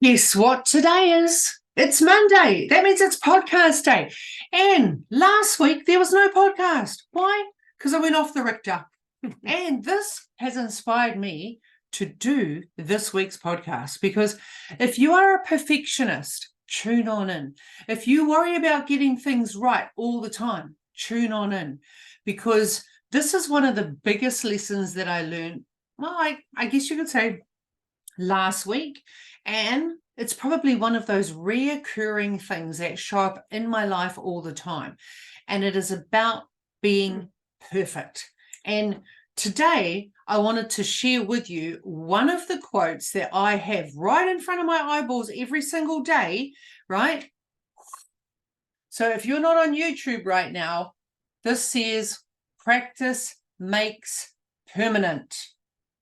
Guess what today is? It's Monday. That means it's podcast day. And last week there was no podcast. Why? Because I went off the Richter. And this has inspired me to do this week's podcast, because if you are a perfectionist, tune on in. If you worry about getting things right all the time, tune on in, because this is one of the biggest lessons that I learned, well, I guess you could say last week. And it's probably one of those reoccurring things that show up in my life all the time. And it is about being perfect. And today, I wanted to share with you one of the quotes that I have right in front of my eyeballs every single day, right? So if you're not on YouTube right now, this says, practice makes permanent.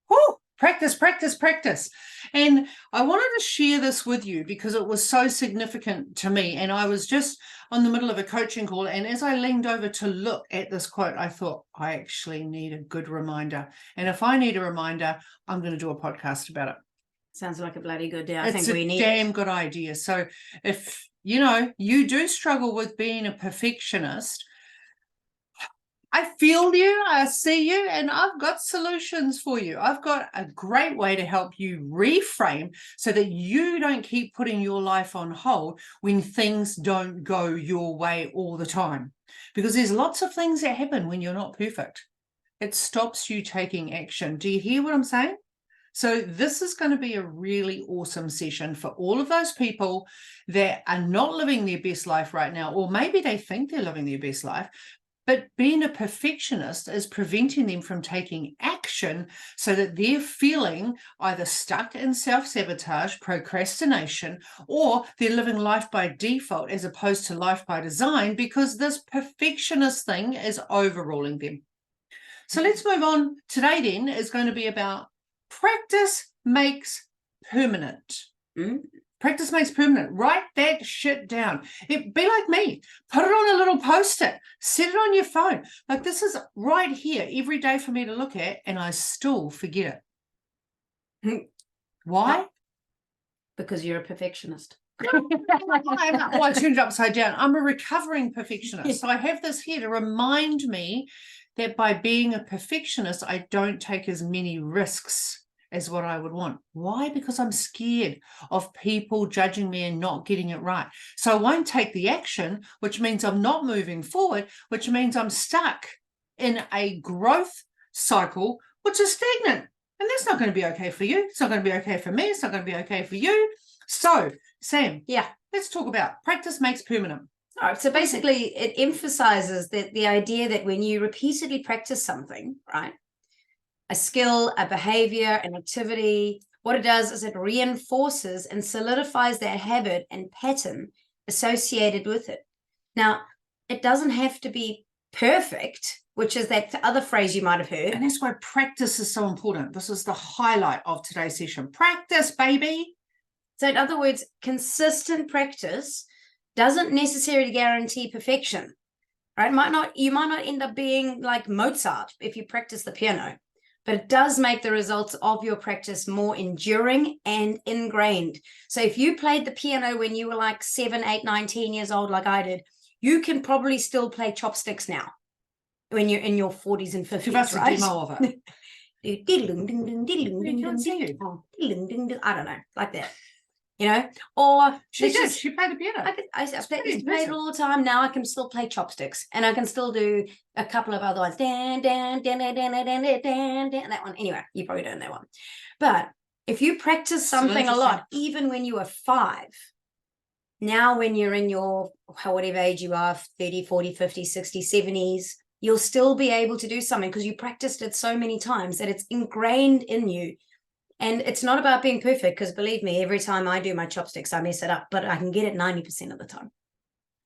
Woo! Practice, practice, practice. And I wanted to share this with you because it was so significant to me. And I was just on the middle of a coaching call. And as I leaned over to look at this quote, I thought, I actually need a good reminder. And if I need a reminder, I'm going to do a podcast about it. Sounds like a bloody good day. I think we need. It's a damn good idea. So if, you do struggle with being a perfectionist, I feel you, I see you, and I've got solutions for you. I've got a great way to help you reframe so that you don't keep putting your life on hold when things don't go your way all the time. Because there's lots of things that happen when you're not perfect. It stops you taking action. Do you hear what I'm saying? So this is going to be a really awesome session for all of those people that are not living their best life right now, or maybe they think they're living their best life, but being a perfectionist is preventing them from taking action so that they're feeling either stuck in self-sabotage, procrastination, or they're living life by default as opposed to life by design because this perfectionist thing is overruling them. So let's move on. Today then is going to be about practice makes permanent. Practice makes permanent. Write that shit down. Be like me. Put it on a little post-it. Set it on your phone. Like, this is right here every day for me to look at, and I still forget it. Why? Because you're a perfectionist. I turned it upside down. I'm a recovering perfectionist. So I have this here to remind me that by being a perfectionist, I don't take as many risks as what I would want. Why? Because I'm scared of people judging me and not getting it right. So I won't take the action, which means I'm not moving forward, which means I'm stuck in a growth cycle, which is stagnant. And that's not going to be okay for you. It's not going to be okay for me. It's not going to be okay for you. So, Sam, let's talk about practice makes permanent. All right. So basically, it emphasizes that the idea that when you repeatedly practice something, right, a skill, a behavior, an activity, what it does is it reinforces and solidifies that habit and pattern associated with it. Now, it doesn't have to be perfect, which is that other phrase you might have heard. And that's why practice is so important. This is the highlight of today's session. Practice, baby. So in other words, consistent practice doesn't necessarily guarantee perfection, right? You might not end up being like Mozart if you practice the piano, but it does make the results of your practice more enduring and ingrained. So if you played the piano when you were like 7, 8, 9, 10 years old, like I did, you can probably still play chopsticks now when you're in your 40s and 50s, Give us a demo of it. I don't know, like that. Or she played the piano. I used to play it all the time. Now I can still play chopsticks, and I can still do a couple of other ones. Dan, dan, dan, dan, dan, dan, dan, dan, dan, that one. Anyway, you probably don't know that one. But if you practice something a lot, even when you were 5, now when you're in your, whatever age you are, 30, 40, 50, 60, 70s, you'll still be able to do something because you practiced it so many times that it's ingrained in you. And it's not about being perfect, because believe me, every time I do my chopsticks, I mess it up, but I can get it 90% of the time.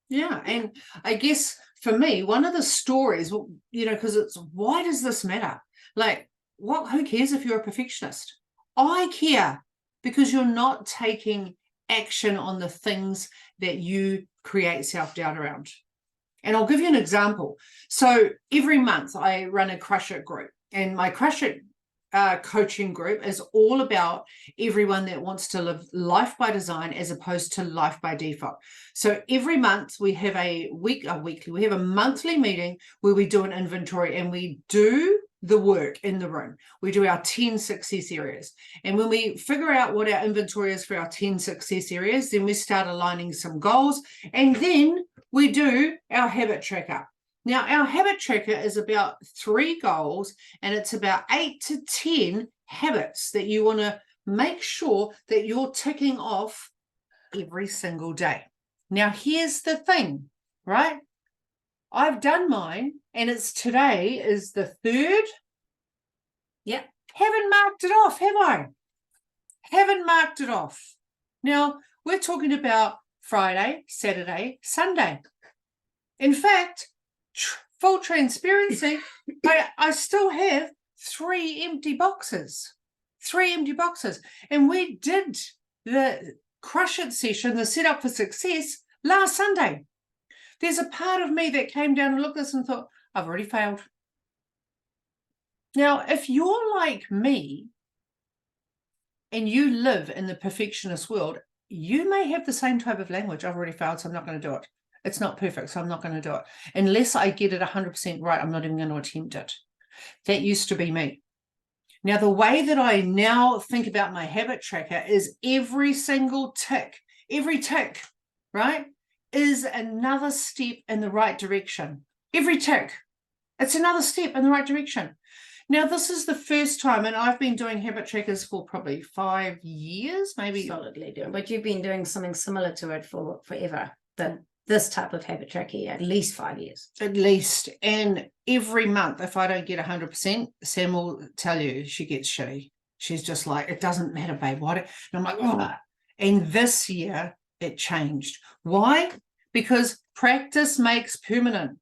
Yeah. And I guess for me, one of the stories, because it's, why does this matter? Like, who cares if you're a perfectionist? I care, because you're not taking action on the things that you create self-doubt around. And I'll give you an example. So every month I run a Crush It group, and my Crush It coaching group is all about everyone that wants to live life by design as opposed to life by default. So every month we have we have a monthly meeting where we do an inventory and we do the work in the room. We do our 10 success areas. And when we figure out what our inventory is for our 10 success areas, then we start aligning some goals. And then we do our habit tracker. Now, our habit tracker is about 3 goals, and it's about 8 to 10 habits that you want to make sure that you're ticking off every single day. Now, here's the thing, right? I've done mine, and today is the 3rd. Yep. Haven't marked it off, have I? Haven't marked it off. Now, we're talking about Friday, Saturday, Sunday. In fact, full transparency, I still have 3 empty boxes. 3 empty boxes. And we did the Crush It session, the Set Up for Success, last Sunday. There's a part of me that came down and looked at this and thought, I've already failed. Now, if you're like me and you live in the perfectionist world, you may have the same type of language. I've already failed, so I'm not going to do it. It's not perfect, so I'm not going to do it. Unless I get it 100% right, I'm not even going to attempt it. That used to be me. Now, the way that I now think about my habit tracker is every single tick, right, is another step in the right direction. Every tick, it's another step in the right direction. Now, this is the first time, and I've been doing habit trackers for probably 5 years, maybe. Solidly doing, but you've been doing something similar to it for forever. This type of habit tracking, at least 5 years. At least. And every month, if I don't get 100%, Sam will tell you she gets shitty. She's just like, it doesn't matter, babe. What? And I'm like, oh. And this year, it changed. Why? Because practice makes permanent.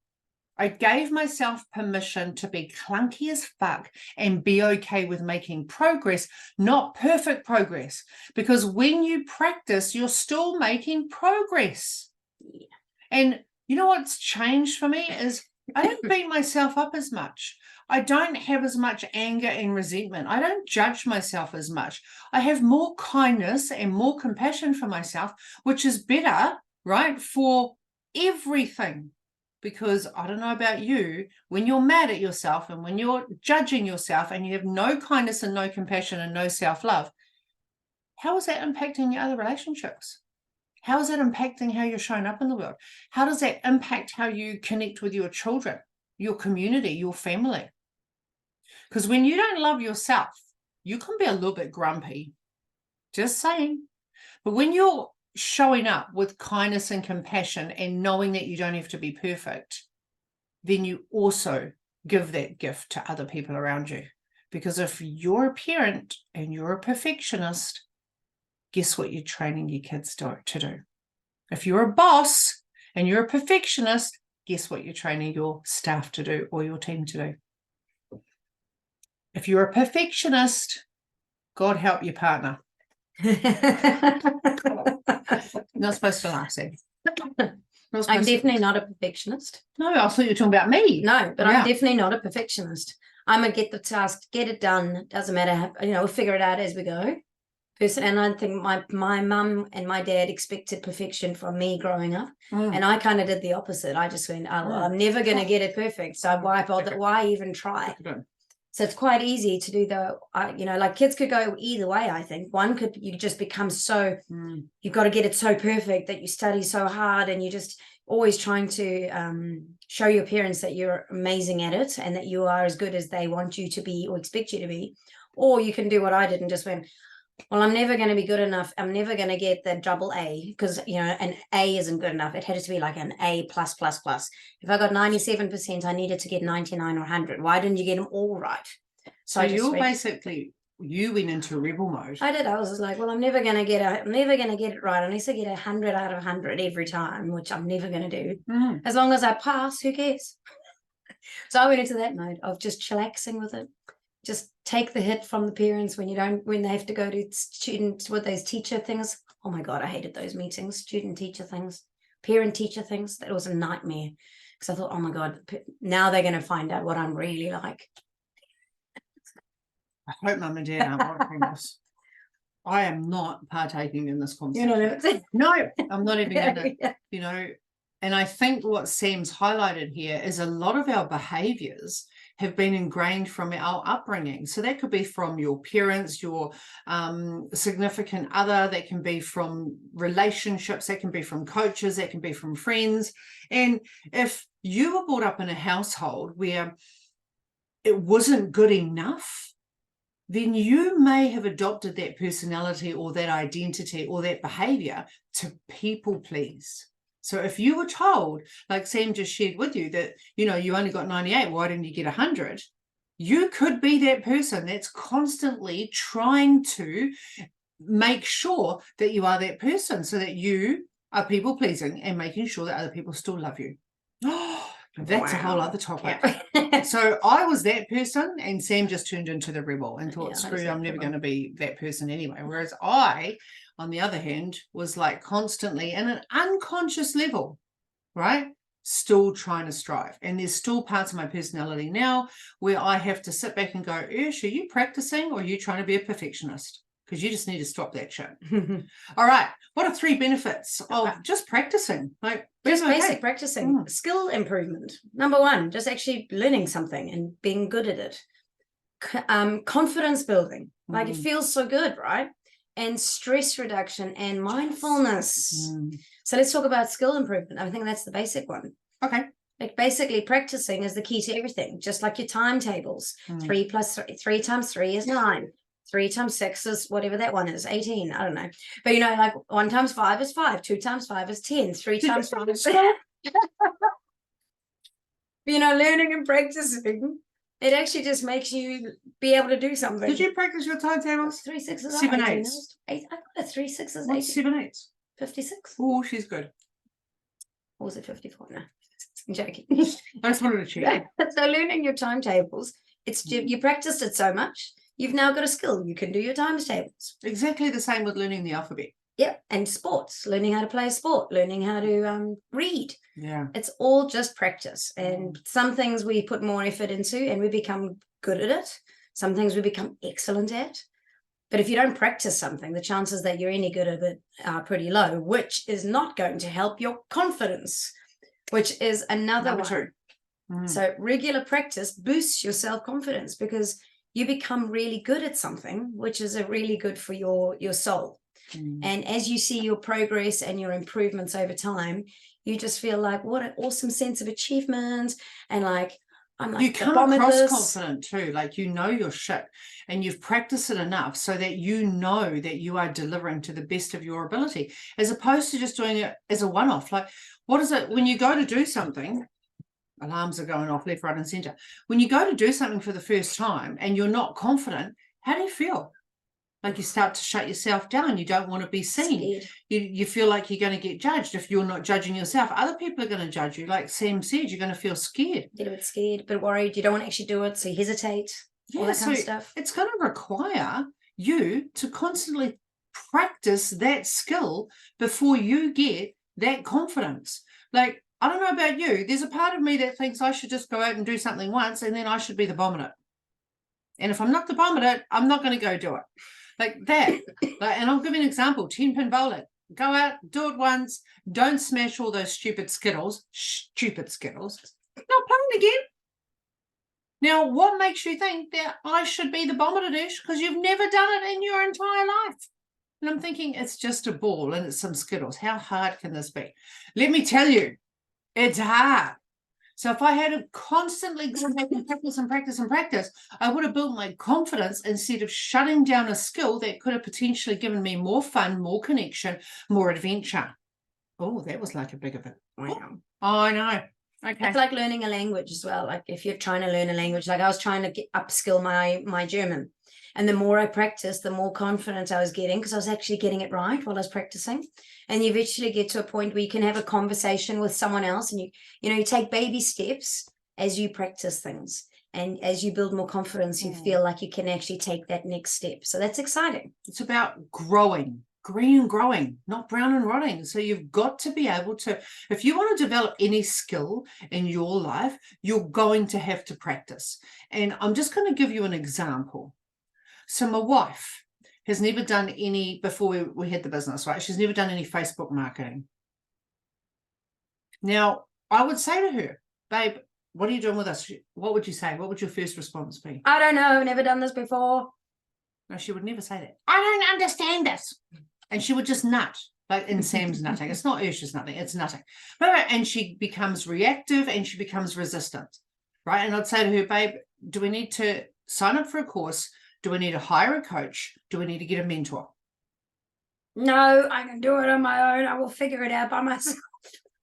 I gave myself permission to be clunky as fuck and be okay with making progress, not perfect progress. Because when you practice, you're still making progress. Yeah. And you know what's changed for me is I don't beat myself up as much. I don't have as much anger and resentment. I don't judge myself as much. I have more kindness and more compassion for myself, which is better, right, for everything. Because I don't know about you, when you're mad at yourself and when you're judging yourself and you have no kindness and no compassion and no self-love, how is that impacting your other relationships? How is that impacting how you're showing up in the world? How does that impact how you connect with your children, your community, your family? Because when you don't love yourself, you can be a little bit grumpy. Just saying. But when you're showing up with kindness and compassion and knowing that you don't have to be perfect, then you also give that gift to other people around you. Because if you're a parent and you're a perfectionist, guess what you're training your kids to do? If you're a boss and you're a perfectionist, guess what you're training your staff to do or your team to do? If you're a perfectionist, God help your partner. Not supposed to laugh, Sam. I'm definitely not a perfectionist. No, I thought you were talking about me. No, but I'm definitely not a perfectionist. I'm a get the task, get it done. Doesn't matter, we'll figure it out as we go. Person, and I think my mum and my dad expected perfection from me growing up, and I kind of did the opposite. I just went, I'm never going to get it perfect, so why bother? Why even try? So it's quite easy to do like kids could go either way. I think one could, you just become so, you've got to get it so perfect that you study so hard and you just always trying to show your parents that you're amazing at it and that you are as good as they want you to be or expect you to be. Or you can do what I did and just went, well, I'm never going to be good enough. I'm never going to get the double A because, an A isn't good enough. It had to be like an A+++. If I got 97%, I needed to get 99 or 100. Why didn't you get them all right? So you went into rebel mode. I did. I was just like, well, I'm never going to get it right unless I get 100 out of 100 every time, which I'm never going to do. As long as I pass, who cares? So I went into that mode of just chillaxing with it. Just take the hit from the parents when they have to go to students with those teacher things. Oh my God, I hated those meetings, student teacher things, parent teacher things. That was a nightmare because I thought, oh my God, now they're going to find out what I'm really like. I hope Mum and Dad aren't watching this. I am not partaking in this conversation. No, I'm not even going to, you know. And I think what Sam's highlighted here is a lot of our behaviors have been ingrained from our upbringing. So that could be from your parents, your significant other, that can be from relationships, that can be from coaches, that can be from friends. And if you were brought up in a household where it wasn't good enough, then you may have adopted that personality or that identity or that behavior to people please. So if you were told, like Sam just shared with you, that, you know, you only got 98, why didn't you get 100? You could be that person that's constantly trying to make sure that you are that person, so that you are people pleasing and making sure that other people still love you. Oh, that's a whole other topic. Yeah. So I was that person, and Sam just turned into the rebel and thought, screw, I'm never going to be that person anyway. Whereas I, on the other hand, was like constantly in an unconscious level, right? Still trying to strive. And there's still parts of my personality now where I have to sit back and go, Ursh, are you practicing, or are you trying to be a perfectionist? Because you just need to stop that shit. All right. What are 3 benefits of just practicing? Like, just basic practicing. Skill improvement. Number 1, just actually learning something and being good at it. Confidence building. Like, it feels so good, right? And stress reduction and mindfulness. So let's talk about skill improvement. I think that's the basic one. Okay. Like, basically practicing is the key to everything, just like your timetables. 3 times 3 is 9. 3 times 6 is whatever that one is, 18. I don't know. But, you know, like 1 times 5 is 5. 2 times 5 is 10. 3 times 5 is... You know, learning and practicing, it actually just makes you be able to do something. Did you practice your timetables? 3 6s, 7 8s. I got a 3 6s. What's 7 8s? 56. Oh, she's good. Or was it 54? No, I'm joking. I just wanted to check. So learning your timetables, it's you practiced it so much, you've now got a skill. You can do your times tables. Exactly the same with learning the alphabet. Yep, and sports, learning how to play a sport, learning how to read. Yeah. It's all just practice. And some things we put more effort into and we become good at it. Some things we become excellent at. But if you don't practice something, the chances that you're any good at it are pretty low, which is not going to help your confidence, which is another one. So regular practice boosts your self-confidence because you become really good at something, which is really good for your soul. And as you see your progress and your improvements over time, you just feel like, what an awesome sense of achievement. And like, I'm like, you come across confident too, like, you know your shit and you've practiced it enough so that you know that you are delivering to the best of your ability, as opposed to just doing it as a one-off. Like, what is it when you go to do something? Alarms are going off left, right, and center. When you go to do something for the first time and you're not confident, how do you feel? Like, you start to shut yourself down. You don't want to be seen. You feel like you're going to get judged. If you're not judging yourself, other people are going to judge you. Like Sam said, you're going to feel scared. A little bit scared, a bit worried. You don't want to actually do it, so you hesitate. All that kind of stuff. It's going to require you to constantly practice that skill before you get that confidence. Like, I don't know about you. There's a part of me that thinks I should just go out and do something once and then I should be the bomb at it. And if I'm not the bomb at it, I'm not going to go do it. Like that. And I'll give you an example. 10-pin bowling. Go out, do it once. Don't smash all those stupid Skittles. Stupid Skittles. Not playing again. Now, what makes you think that I should be the bomb at it? Because you've never done it in your entire life. And I'm thinking, it's just a ball and it's some Skittles. How hard can this be? Let me tell you, it's hard. So if I had to constantly go back and practice, I would have built my confidence instead of shutting down a skill that could have potentially given me more fun, more connection, more adventure. Oh, that was like a big of it. Wow. Oh, I know. Okay. It's like learning a language as well. Like, if you're trying to learn a language, like I was trying to upskill my German. And the more I practiced, the more confident I was getting, because I was actually getting it right while I was practicing. And you eventually get to a point where you can have a conversation with someone else, and you take baby steps as you practice things. And as you build more confidence, you feel like you can actually take that next step. So that's exciting. It's about growing, green and growing, not brown and rotting. So you've got to be able to, if you want to develop any skill in your life, you're going to have to practice. And I'm just going to give you an example. So my wife has never done any, before we had the business, right? She's never done any Facebook marketing. Now, I would say to her, babe, what are you doing with us? What would you say? What would your first response be? I don't know, never done this before. No, she would never say that. I don't understand this. And she would just nut, like in Sam's nutting. It's not Ursha's nutting, it's nutting. And she becomes reactive and she becomes resistant, right? And I'd say to her, babe, do we need to sign up for a course? Do we need to hire a coach? Do we need to get a mentor? No, I can do it on my own. I will figure it out by myself.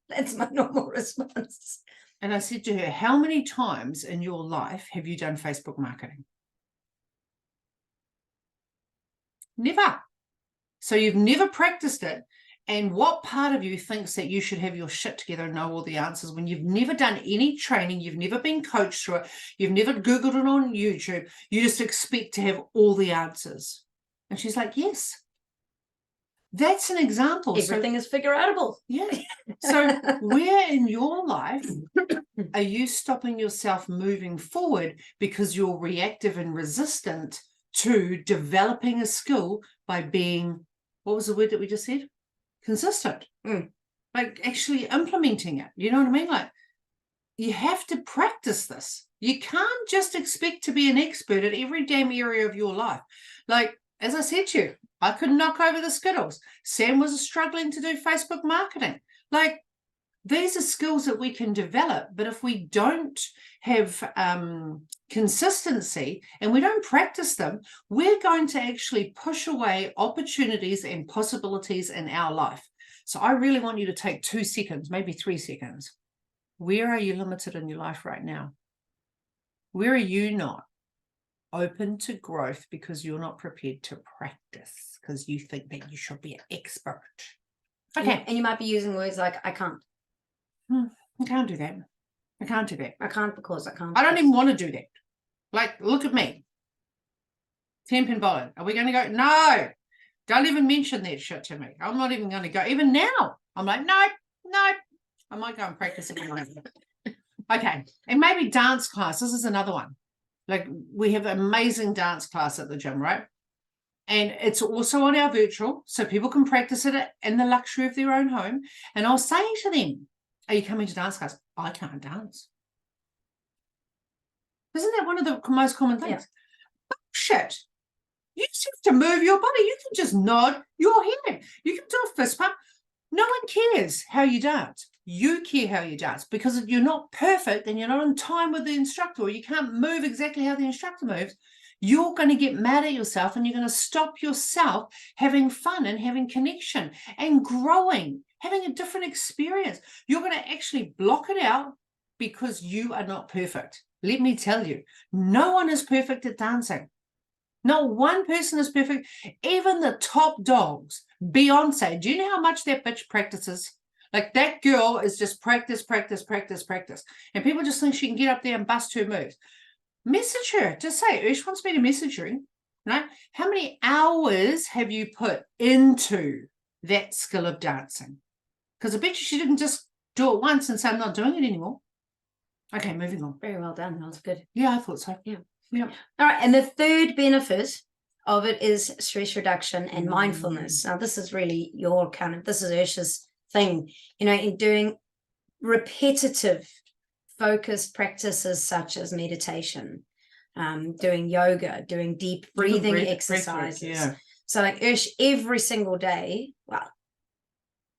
That's my normal response. And I said to her, how many times in your life have you done Facebook marketing? Never. So you've never practiced it. And what part of you thinks that you should have your shit together and know all the answers when you've never done any training, you've never been coached through it, you've never Googled it on YouTube, you just expect to have all the answers? And she's like, yes. That's an example. Everything is figure outable. Yeah. So where in your life are you stopping yourself moving forward because you're reactive and resistant to developing a skill by being, what was the word that we just said? Consistent. Like actually implementing it. You know what I mean? Like you have to practice this. You can't just expect to be an expert at every damn area of your life. Like, as I said to you, I could knock over the Skittles. Sam was struggling to do Facebook marketing. Like, these are skills that we can develop, but if we don't have consistency and we don't practice them, we're going to actually push away opportunities and possibilities in our life. So I really want you to take 2 seconds, maybe 3 seconds. Where are you limited in your life right now? Where are you not open to growth because you're not prepared to practice, because you think that you should be an expert? Okay. And you might be using words like, I can't. I can't do that. I can't do that. I can't because I can't. I don't even want to do that. Like, look at me. 10-pin bowling. Are we going to go? No. Don't even mention that shit to me. I'm not even going to go. Even now, I'm like, no. I might go and practice again. Okay. And maybe dance class. This is another one. Like, we have an amazing dance class at the gym, right? And it's also on our virtual, so people can practice it in the luxury of their own home. And I was saying to them, are you coming to dance class? I can't dance. Isn't that one of the most common things? Yeah. Bullshit. You just have to move your body. You can just nod your head. You can do a fist pump. No one cares how you dance. You care how you dance, because if you're not perfect and you're not in time with the instructor, or you can't move exactly how the instructor moves, you're going to get mad at yourself and you're going to stop yourself having fun and having connection and growing, having a different experience. You're going to actually block it out because you are not perfect. Let me tell you, no one is perfect at dancing. Not one person is perfect. Even the top dogs, Beyonce, do you know how much that bitch practices? Like, that girl is just practice. And people just think she can get up there and bust her moves. Message her. Just say, Ursh wants me to message you. Right? How many hours have you put into that skill of dancing? Because I bet you she didn't just do it once and say, I'm not doing it anymore. Okay, moving on. Very well done. That was good. Yeah, I thought so. Yeah. All right. And the third benefit of it is stress reduction and mindfulness. Now, this is really your this is Ursha's thing, in doing repetitive, focused practices such as meditation, doing yoga, doing deep breathing exercises. Yeah. So like Ursh every single day, well,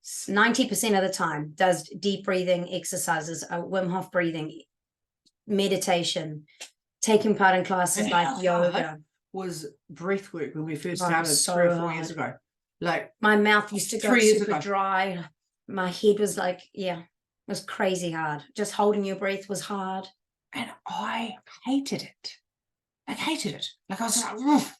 90% of the time does deep breathing exercises, Wim Hof breathing, meditation, taking part in classes and like yoga. Was breath work when we first started 3 or 4 years ago. Like, my mouth used to go super dry. My head was like, it was crazy hard. Just holding your breath was hard. And I hated it. Like, I was like, oof.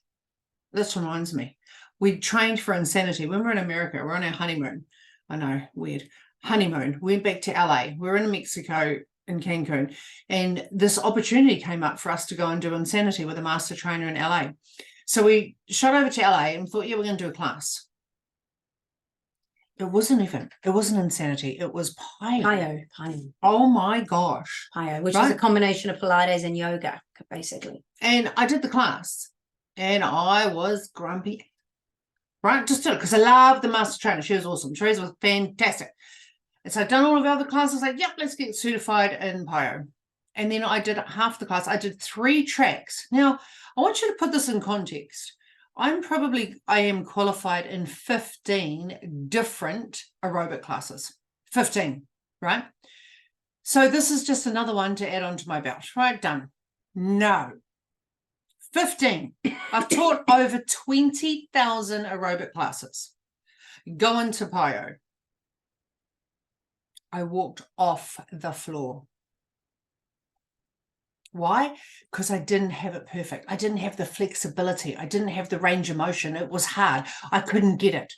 This reminds me. We trained for insanity. When we were in America, we're on our honeymoon. I know, weird. Honeymoon. We went back to LA. We were in Mexico, in Cancun, and this opportunity came up for us to go and do insanity with a master trainer in LA. So we shot over to LA and thought, we're going to do a class. It wasn't insanity. It was PIO. Oh my gosh. PIO, which is a combination of Pilates and yoga, basically. And I did the class And I was grumpy. Right? Just did it because I loved the master trainer. She was awesome. Teresa was fantastic. And so I'd done all of the other classes, like, yep, let's get certified in PIO. And then I did half the class. I did 3 tracks. Now, I want you to put this in context. I am qualified in 15 different aerobic classes. 15, right? So this is just another one to add onto my belt, right? Done. No. 15. I've taught over 20,000 aerobic classes. Go into PIO. I walked off the floor. Why? Because I didn't have it perfect. I didn't have the flexibility. I didn't have the range of motion. It was hard. I couldn't get it.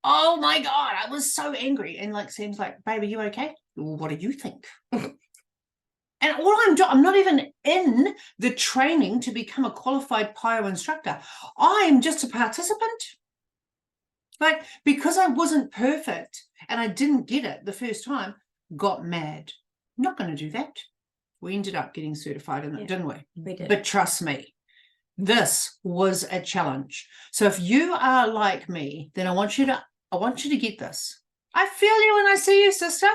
Oh my God, I was so angry. And like Sam's like, babe, are you okay? Well, what do you think? And all I'm not even in the training to become a qualified PIO instructor. I'm just a participant. But because I wasn't perfect and I didn't get it the first time, got mad. I'm not going to do that. We ended up getting certified in it, didn't we? We did. But trust me, this was a challenge. So if you are like me, then I want you to get this. I feel you when I see you, sister.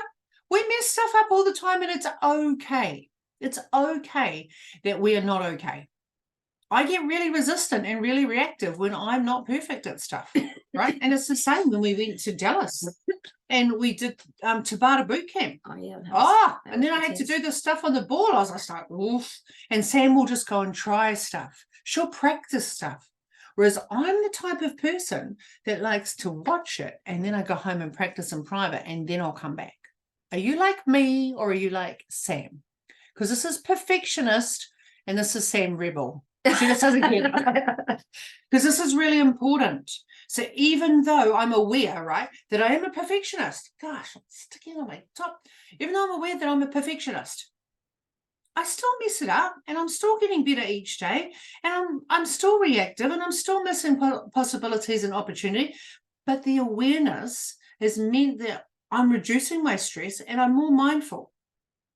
We mess stuff up all the time, and it's okay. It's okay that we are not okay. I get really resistant and really reactive when I'm not perfect at stuff, right? And it's the same when we went to Dallas and we did Tabata boot camp. Oh, yeah. And then I had to do this stuff on the ball. I was like, oof. And Sam will just go and try stuff. She'll practice stuff. Whereas I'm the type of person that likes to watch it and then I go home and practice in private and then I'll come back. Are you like me or are you like Sam? Because this is perfectionist and this is Sam rebel. See, this doesn't get because this is really important. So even though I'm aware, right, that I am a perfectionist, gosh, I'm sticking on my top. Even though I'm aware that I'm a perfectionist, I still mess it up and I'm still getting better each day and I'm still reactive and I'm still missing possibilities and opportunity. But the awareness has meant that I'm reducing my stress and I'm more mindful.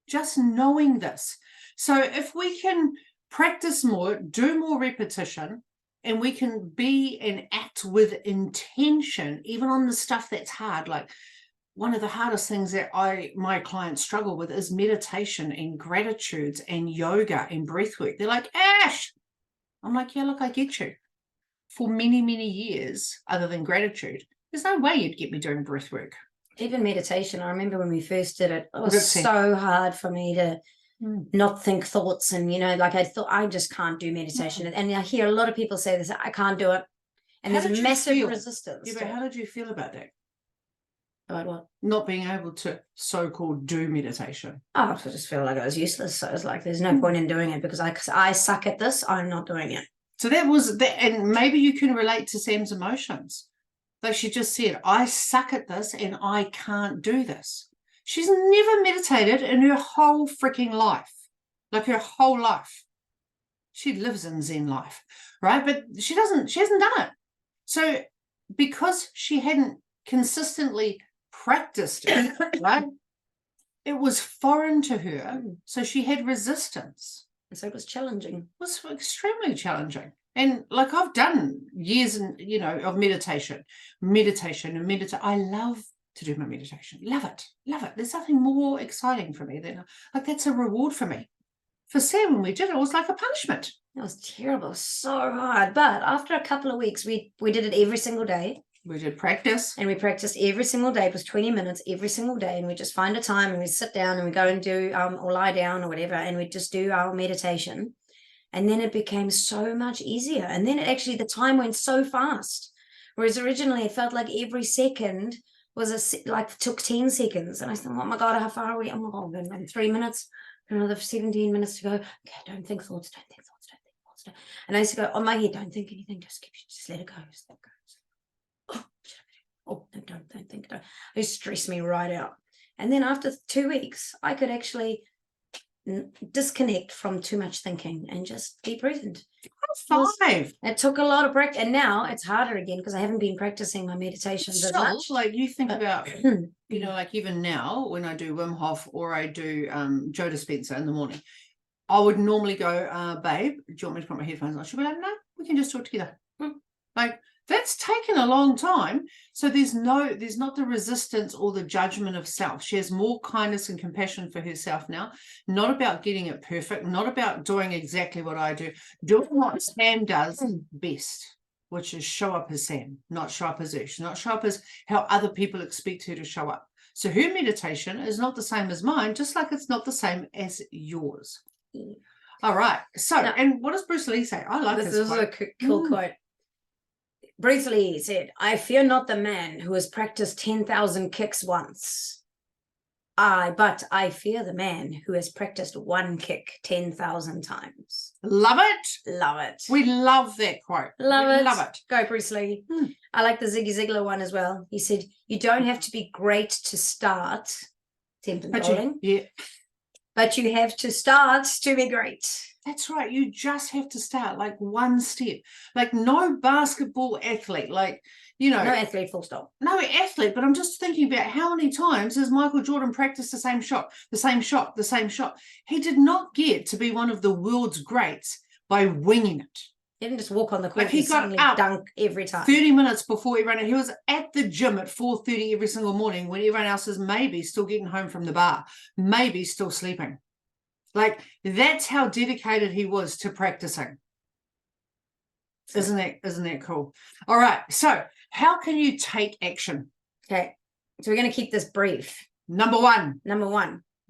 Just knowing this. So if we can practice more, do more repetition, and we can be and act with intention, even on the stuff that's hard. Like one of the hardest things that my clients struggle with is meditation and gratitudes and yoga and breath work. They're like, Ash. I'm like, yeah, look, I get you. For many, many years, other than gratitude, there's no way you'd get me doing breath work. Even meditation, I remember when we first did it, it was so hard for me to not think thoughts. And, like I thought, I just can't do meditation. And I hear a lot of people say this, I can't do it. And there's massive resistance. Yeah, but how did you feel about that? About what? Not being able to so-called do meditation. Oh, I just feel like I was useless. So it's like, there's no point in doing it because I suck at this. I'm not doing it. So that was that. And maybe you can relate to Sam's emotions. Like she just said, I suck at this and I can't do this. She's never meditated in her whole freaking life. Like her whole life. She lives in Zen life, right? But she hasn't done it. So because she hadn't consistently practiced it, right? It was foreign to her. So she had resistance. So it was challenging. It was extremely challenging. And like I've done years of meditation. I love to do my meditation. Love it. There's nothing more exciting for me than like that's a reward for me. For Sam, when we did it, it was like a punishment. It was terrible. It was so hard. But after a couple of weeks, we did it every single day. We did practice. And we practiced every single day. It was 20 minutes every single day. And we just find a time and we sit down and we go and do or lie down or whatever. And we just do our meditation. And then it became so much easier. And then the time went so fast. Whereas originally it felt like every second was took 10 seconds. And I thought, oh my God, how far are we? Oh my God, in 3 minutes, another 17 minutes to go. Okay, don't think thoughts. And I used to go on my head, don't think anything, just let it go. Just let it go. Oh, no, don't think. It stressed me right out. And then after 2 weeks, I could actually disconnect from too much thinking and just be present. It took a lot of practice, and now it's harder again because I haven't been practicing my meditations as much. Like you think about, like even now when I do Wim Hof or I do Joe Dispenza in the morning, I would normally go, babe, do you want me to put my headphones on? She'll be like, no, We can just do it together. Hmm. Like, that's taken a long time. So there's not the resistance or the judgment of self. She has more kindness and compassion for herself now. Not about getting it perfect, not about doing exactly what I do, doing what Sam does best, which is show up as Sam, not show up as Ush, not show up as how other people expect her to show up. So her meditation is not the same as mine, just like it's not the same as yours. All right. So, Now, and what does Bruce Lee say? I like this his is quote. a cool quote. Bruce Lee said, "I fear not the man who has practiced 10,000 kicks once. But I fear the man who has practiced one kick 10,000 times." Love it. Love it. We love that quote. Love it. Love it. Go, Bruce Lee. I like the Ziggy Ziglar one as well. He said, "You don't have to be great to start." But you have to start to be great. That's right. You just have to start like one step. Like no basketball athlete, like, you know. No athlete, full stop. No athlete, but I'm just thinking about how many times has Michael Jordan practiced the same shot, the same shot, the same shot. He did not get to be one of the world's greats by winging it. He didn't just walk on the court. Like he got suddenly up dunk every time. 30 minutes before everyone. He was at the gym at 4:30 every single morning when everyone else is maybe still getting home from the bar, maybe still sleeping. Like, that's how dedicated he was to practicing. Isn't that cool? All right. So how can you take action? Okay. So we're going to keep this brief. Number one.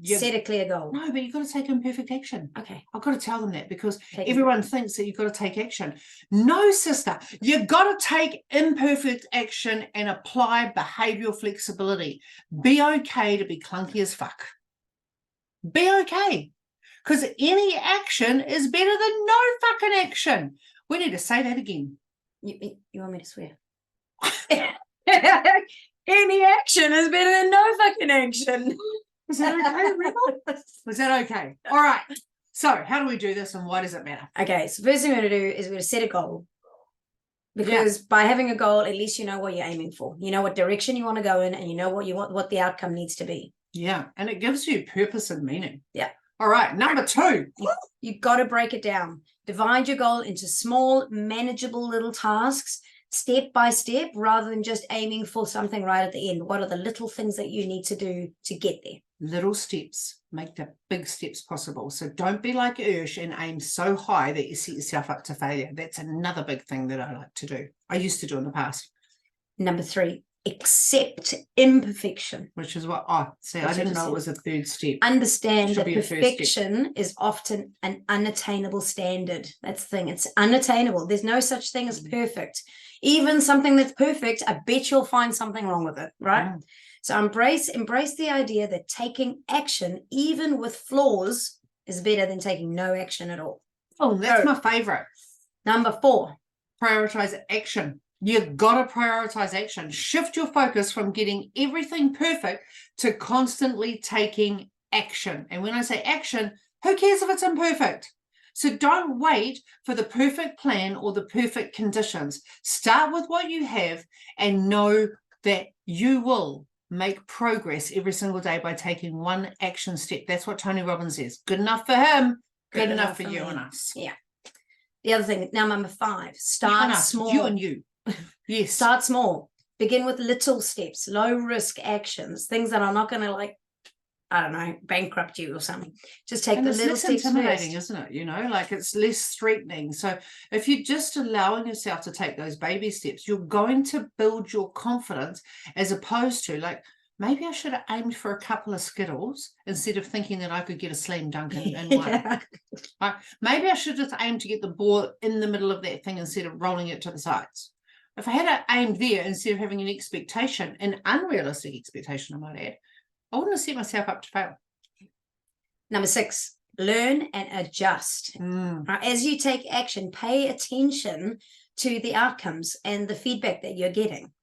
Set a clear goal. No, but you've got to take imperfect action. Okay. I've got to tell them that because everyone thinks that you've got to take action. No, sister, you've got to take imperfect action and apply behavioral flexibility. Be okay to be clunky as fuck. Be okay. Because any action is better than no fucking action. We need to say that again. You want me to swear? Any action is better than no fucking action. Is that okay, Rebel? Was that okay? All right. So how do we do this and why does it matter? Okay, so first thing we're going to do is we're going to set a goal. Because by having a goal, at least you know what you're aiming for. You know what direction you want to go in and you know what the outcome needs to be. Yeah, and it gives you purpose and meaning. Yeah. All right, number two. You've got to break it down. Divide your goal into small, manageable little tasks, step by step, rather than just aiming for something right at the end. What are the little things that you need to do to get there? Little steps make the big steps possible. So don't be like Ursh and aim so high that you set yourself up to failure. That's another big thing that I like to do. I used to do in the past. Number three, accept imperfection. Which is what, I didn't know it was a third step. Understand that perfection is often an unattainable standard. That's the thing. It's unattainable. There's no such thing as perfect. Even something that's perfect, I bet you'll find something wrong with it, right? Mm. So embrace the idea that taking action, even with flaws, is better than taking no action at all. Oh, that's my favorite. Number four. Prioritize action. You've got to prioritize action. Shift your focus from getting everything perfect to constantly taking action. And when I say action, who cares if it's imperfect? So don't wait for the perfect plan or the perfect conditions. Start with what you have and know that you will make progress every single day by taking one action step. That's what Tony Robbins says. Good enough for him, good enough for you and us. Yeah. The other thing, now number five, start small. You and you. Yes. Start small. Begin with little steps, low risk actions, things that are not going to bankrupt you or something. Just take the little steps. It's intimidating, isn't it? Like it's less threatening. So if you're just allowing yourself to take those baby steps, you're going to build your confidence as opposed to like, maybe I should have aimed for a couple of Skittles instead of thinking that I could get a slam dunk in one. Right? Maybe I should just aim to get the ball in the middle of that thing instead of rolling it to the sides. If I had aimed there instead of having an expectation, an unrealistic expectation, I might add, I wouldn't have set myself up to fail. Number six, learn and adjust. Right, as you take action, pay attention to the outcomes and the feedback that you're getting.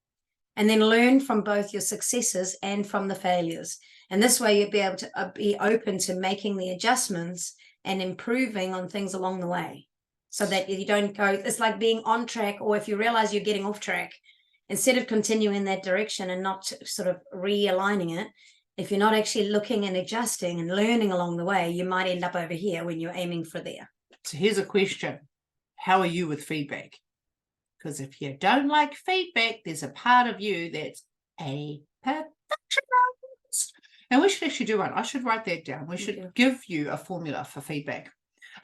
And then learn from both your successes and from the failures. And this way you'll be able to be open to making the adjustments and improving on things along the way. So that you don't go, it's like being on track, or if you realize you're getting off track, instead of continuing in that direction and not sort of realigning it, if you're not actually looking and adjusting and learning along the way, you might end up over here when you're aiming for there. So here's a question. how are you with feedback? Because if you don't like feedback, there's a part of you that's a perfectionist. And we should actually do one. I should write that down. We should give you a formula for feedback.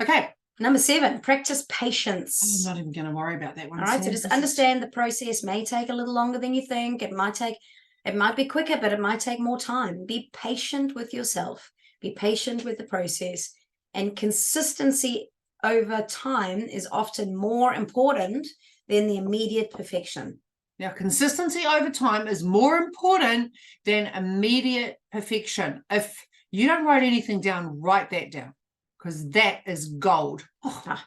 Okay. Number 7, practice I'm patience. not even going to worry about that one. All right, so just understand the process may take a little longer than you think. It might be quicker, but it might take more time. Be patient with yourself. Be patient with the process. And consistency over time is often more important than the immediate perfection. Now, consistency over time is more important than immediate perfection. If you don't write anything down, write that down, because that is gold. Oh,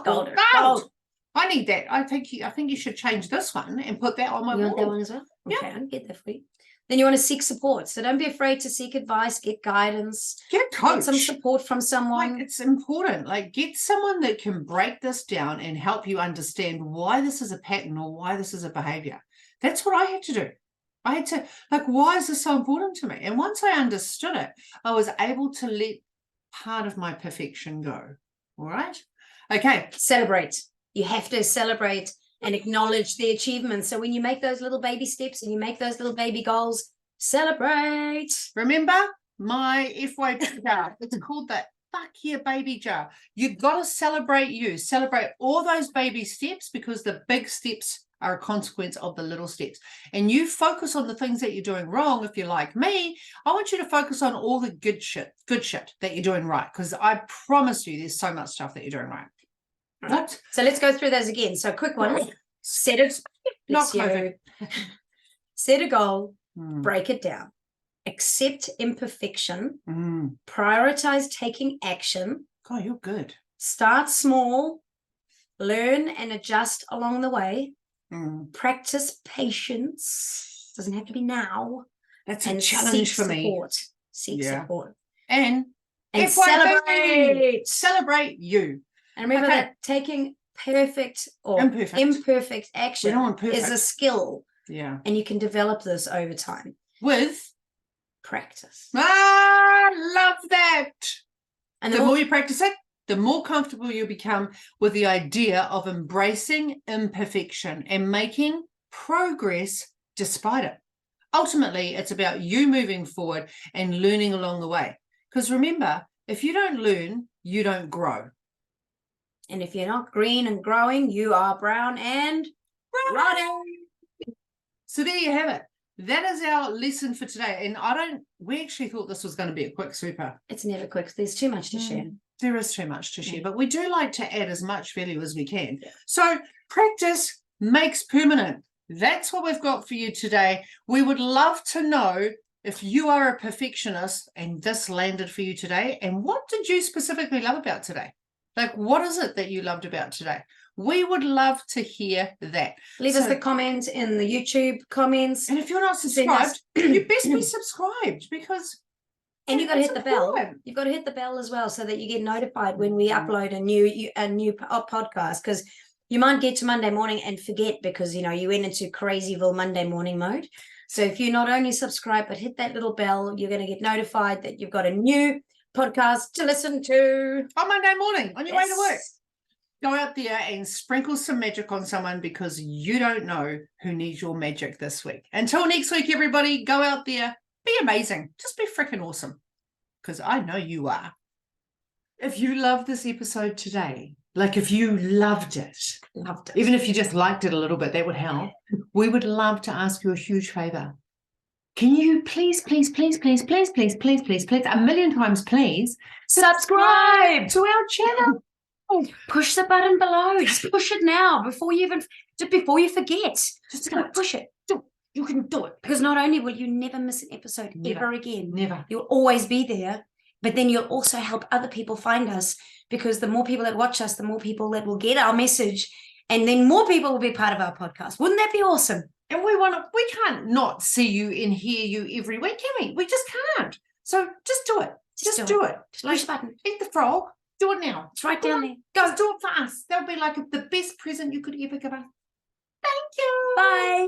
gold. I need that. I think you should change this one and put that on my wall. You want that one as well? Yeah. Okay, I'll get that for you. Then you want to seek support. So don't be afraid to seek advice, get guidance, get a coach. Get some support from someone. Like, it's important. Like, get someone that can break this down and help you understand why this is a pattern or why this is a behavior. That's what I had to do. I had to, like, why is this so important to me? And once I understood it, I was able to let part of my perfection go. All right. Okay. Celebrate. You have to celebrate and acknowledge the achievements. So when you make those little baby steps and you make those little baby goals, celebrate. Remember my FYP jar? It's called the Fuck Yeah Baby Jar. You've got to celebrate you. Celebrate all those baby steps, because the big steps are a consequence of the little steps. And you focus on the things that you're doing wrong. If you're like me, I want you to focus on all the good shit that you're doing right, because I promise you there's so much stuff that you're doing right. Right. So let's go through those again. So quick one. Set it. Not COVID. Set a goal. Break it down. Accept imperfection. Prioritize taking action. God, you're good. Start small. Learn and adjust along the way. Practice patience. Doesn't have to be now. That's a challenge for me. Seek support. And celebrate. Celebrate you. And remember that taking perfect or imperfect action is a skill. Yeah. And you can develop this over time. With practice. Love that. And the more you practice it, the more comfortable you become with the idea of embracing imperfection and making progress despite it. Ultimately, it's about you moving forward and learning along the way. Because remember, if you don't learn, you don't grow. And if you're not green and growing, you are brown and rotting. So there you have it. That is our lesson for today. And we actually thought this was going to be a quick super. It's never quick. There's too much to share. There is too much to share, but we do like to add as much value as we can. So practice makes permanent. That's what we've got for you today. We would love to know if you are a perfectionist and this landed for you today. And what did you specifically love about today? Like, what is it that you loved about today? We would love to hear that. Leave us the comments in the YouTube comments. And if you're not subscribed, you best be subscribed, because... And you've got to hit the bell. You've got to hit the bell as well, so that you get notified when we upload a new podcast, because you might get to Monday morning and forget, because, you went into crazyville Monday morning mode. So if you not only subscribe, but hit that little bell, you're going to get notified that you've got a new podcast to listen to on Monday morning on your way to work. Go out there and sprinkle some magic on someone, because you don't know who needs your magic this week. Until next week, everybody, go out there, be amazing, just be freaking awesome, because I know you are. If you loved this episode today, like if you loved it, even if you just liked it a little bit, that would help. We would love to ask you a huge favor. Can you please, a million times, please, subscribe to our channel? Push the button below. Just push it now before you forget. Just go push it. You can do it. Because not only will you never miss an episode ever again, never. You'll always be there, but then you'll also help other people find us, because the more people that watch us, the more people that will get our message, and then more people will be part of our podcast. Wouldn't that be awesome? And we can't not see you and hear you every week, can we? We just can't. So just do it. Just do it. Just push the button. Eat the frog. Do it now. It's right down there. Go do it for us. That'll be like the best present you could ever give us. Thank you. Bye.